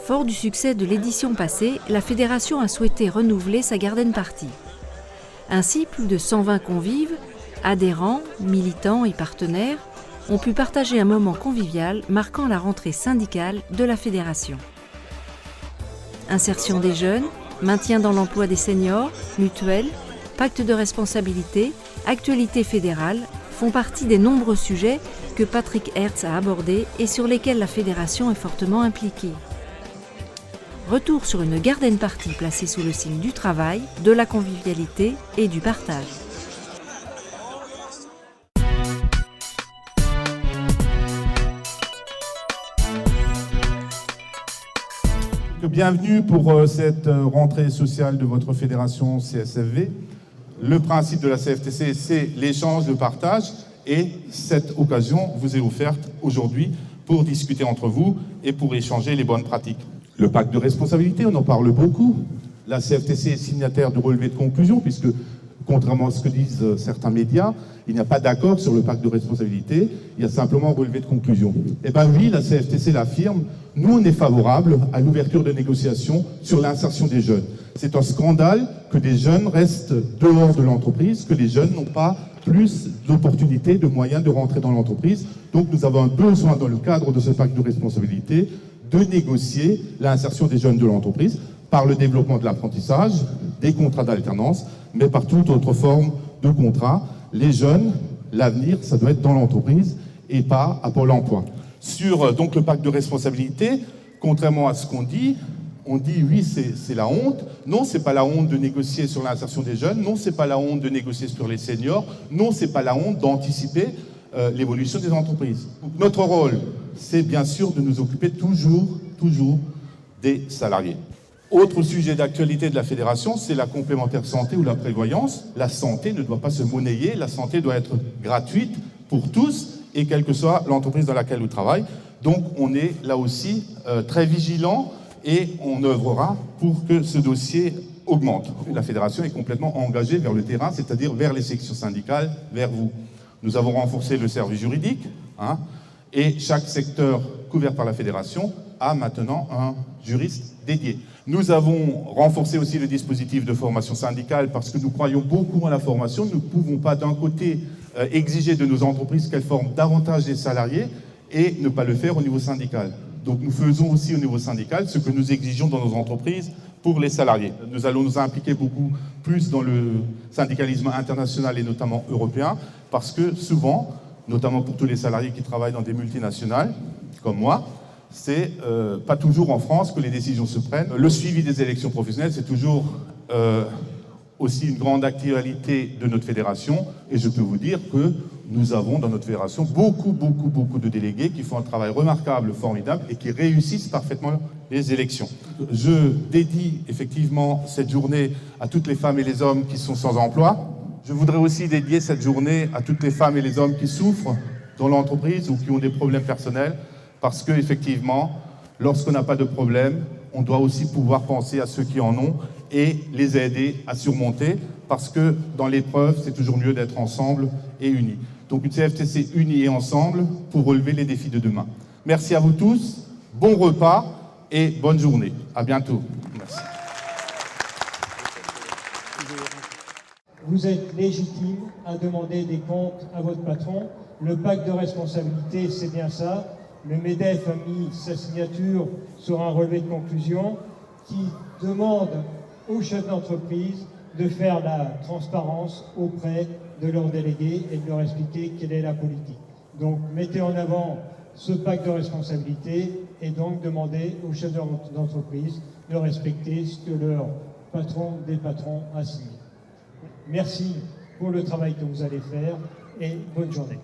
Fort du succès de l'édition passée, la fédération a souhaité renouveler sa garden party. Ainsi, plus de 120 convives, adhérents, militants et partenaires ont pu partager un moment convivial marquant la rentrée syndicale de la fédération. Insertion des jeunes, maintien dans l'emploi des seniors, mutuelles, pacte de responsabilité, actualité fédérale font partie des nombreux sujets que Patrick Hertz a abordés et sur lesquels la fédération est fortement impliquée. Retour sur une garden party placée sous le signe du travail, de la convivialité et du partage. Bienvenue pour cette rentrée sociale de votre fédération CSFV. Le principe de la CFTC, c'est l'échange, le partage, et cette occasion vous est offerte aujourd'hui pour discuter entre vous et pour échanger les bonnes pratiques. Le pacte de responsabilité, on en parle beaucoup. La CFTC est signataire du relevé de conclusion, puisque, contrairement à ce que disent certains médias, il n'y a pas d'accord sur le pacte de responsabilité, il y a simplement un relevé de conclusion. Eh bien oui, la CFTC l'affirme, nous on est favorable à l'ouverture de négociations sur l'insertion des jeunes. C'est un scandale que des jeunes restent dehors de l'entreprise, que les jeunes n'ont pas plus d'opportunités, de moyens de rentrer dans l'entreprise. Donc nous avons un besoin, dans le cadre de ce pacte de responsabilité, de négocier l'insertion des jeunes de l'entreprise par le développement de l'apprentissage, des contrats d'alternance, mais par toute autre forme de contrat. Les jeunes, l'avenir, ça doit être dans l'entreprise et pas à Pôle emploi. Sur donc le pacte de responsabilité, contrairement à ce qu'on dit, on dit oui, c'est la honte. Non, c'est pas la honte de négocier sur l'insertion des jeunes. Non, c'est pas la honte de négocier sur les seniors. Non, c'est pas la honte d'anticiper l'évolution des entreprises. Notre rôle, c'est bien sûr de nous occuper toujours des salariés. Autre sujet d'actualité de la fédération, c'est la complémentaire santé ou la prévoyance. La santé ne doit pas se monnayer, la santé doit être gratuite pour tous et quelle que soit l'entreprise dans laquelle on travaille. Donc on est là aussi très vigilant et on œuvrera pour que ce dossier augmente. La fédération est complètement engagée vers le terrain, c'est-à-dire vers les sections syndicales, vers vous. Nous avons renforcé le service juridique, et chaque secteur couvert par la fédération a maintenant un juriste dédié. Nous avons renforcé aussi le dispositif de formation syndicale parce que nous croyons beaucoup à la formation. Nous ne pouvons pas d'un côté exiger de nos entreprises qu'elles forment davantage les salariés et ne pas le faire au niveau syndical. Donc nous faisons aussi au niveau syndical ce que nous exigeons dans nos entreprises pour les salariés. Nous allons nous impliquer beaucoup plus dans le syndicalisme international et notamment européen parce que souvent, notamment pour tous les salariés qui travaillent dans des multinationales comme moi, c'est pas toujours en France que les décisions se prennent. Le suivi des élections professionnelles, c'est toujours aussi une grande actualité de notre fédération et je peux vous dire que nous avons dans notre fédération beaucoup de délégués qui font un travail remarquable, formidable et qui réussissent parfaitement les élections. Je dédie effectivement cette journée à toutes les femmes et les hommes qui sont sans emploi. Je voudrais aussi dédier cette journée à toutes les femmes et les hommes qui souffrent dans l'entreprise ou qui ont des problèmes personnels parce que effectivement, lorsqu'on n'a pas de problème, on doit aussi pouvoir penser à ceux qui en ont et les aider à surmonter parce que dans l'épreuve, c'est toujours mieux d'être ensemble et unis. Donc une CFTC unie et ensemble pour relever les défis de demain. Merci à vous tous, bon repas et bonne journée. À bientôt. Merci. Vous êtes légitime à demander des comptes à votre patron. Le pacte de responsabilité, c'est bien ça. Le MEDEF a mis sa signature sur un relevé de conclusion qui demande aux chefs d'entreprise de faire la transparence auprès de leurs délégués et de leur expliquer quelle est la politique. Donc mettez en avant ce pacte de responsabilité et donc demandez aux chefs d'entreprise de respecter ce que leur patron des patrons a signé. Merci pour le travail que vous allez faire et bonne journée.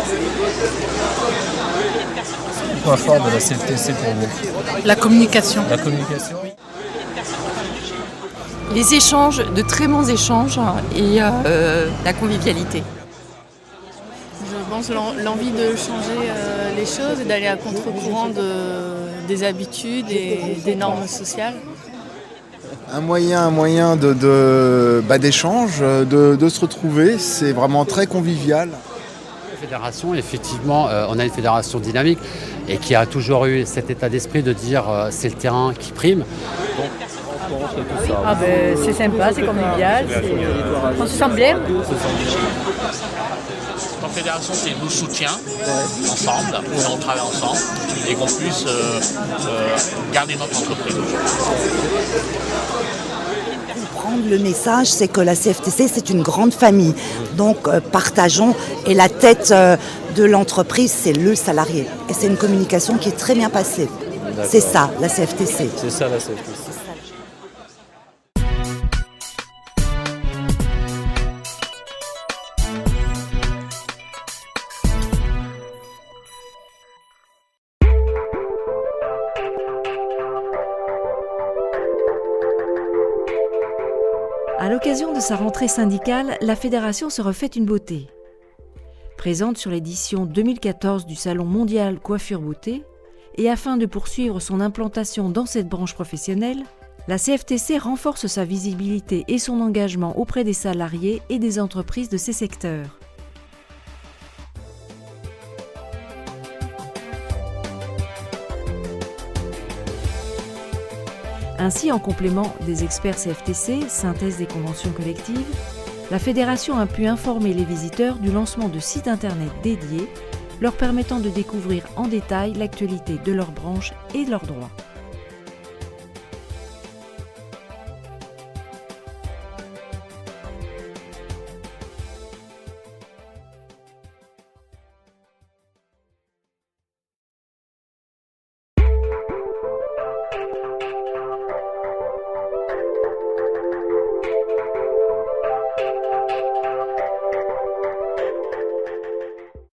C'est point fort de la CFTC pour vous? La communication. La communication. Les échanges, de très bons échanges et la convivialité. Je pense l'envie de changer les choses et d'aller à contre-courant des habitudes et des normes sociales. Un moyen d'échange, de se retrouver, c'est vraiment très convivial. La fédération, effectivement, on a une fédération dynamique et qui a toujours eu cet état d'esprit de dire c'est le terrain qui prime. Donc, c'est sympa, c'est convivial, on se sent bien. En fédération, c'est nous soutient ensemble, on travaille ensemble et qu'on puisse garder notre entreprise. Comprendre le message, c'est que la CFTC, c'est une grande famille. Donc, partageons. Et la tête de l'entreprise, c'est le salarié. Et c'est une communication qui est très bien passée. C'est ça, la CFTC. C'est ça, la CFTC. À l'occasion de sa rentrée syndicale, la fédération se refait une beauté. Présente sur l'édition 2014 du Salon mondial Coiffure Beauté, et afin de poursuivre son implantation dans cette branche professionnelle, la CFTC renforce sa visibilité et son engagement auprès des salariés et des entreprises de ces secteurs. Ainsi, en complément des experts CFTC, synthèse des conventions collectives, la Fédération a pu informer les visiteurs du lancement de sites internet dédiés, leur permettant de découvrir en détail l'actualité de leur branche et de leurs droits.